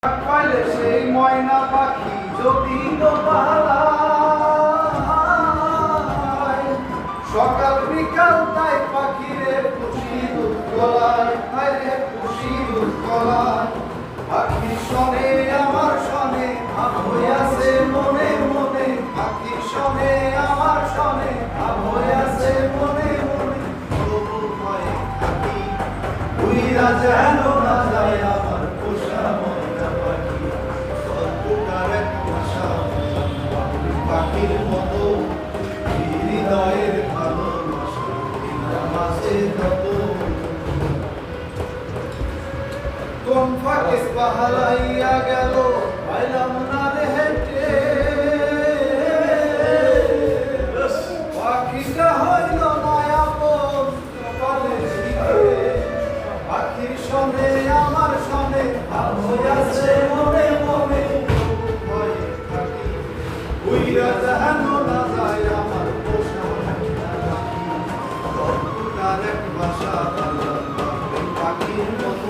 পাইলে সেই ময়না পাখি যদি পালায়, সকাল বিকাল তাই পাখিরে খুশি দুধ গলায়, হায়রে খুশি দুধ গলায়। পাখি শোনে আমার শোনে ভাব হইয়াছে মনে মনে, পাখি শোনে আমার শোনে ভাব হইয়াছে মনে মনে। তবু ভয়ে থাকি উইরা যেন না যায় আমার পোষা ময়না পাখি। অদ্ভুতার এক ভাষা পাখির মতো হৃদয়ের ভালোবাসা মাঝে যত। কোন ফাঁকে পাহালাইয়া গেল পাইলাম না রে হেঁটে, পাখিটা হইল না আপন কপালে শিখে। পাখির সনে আমার সনে ভাব হইয়াছে মনে মনে, ভয়ে থাকি উইরা যেন না যায় আমার পোষা ময়না পাখি। অদ্ভুত আর এক ভাষা পাখির মতো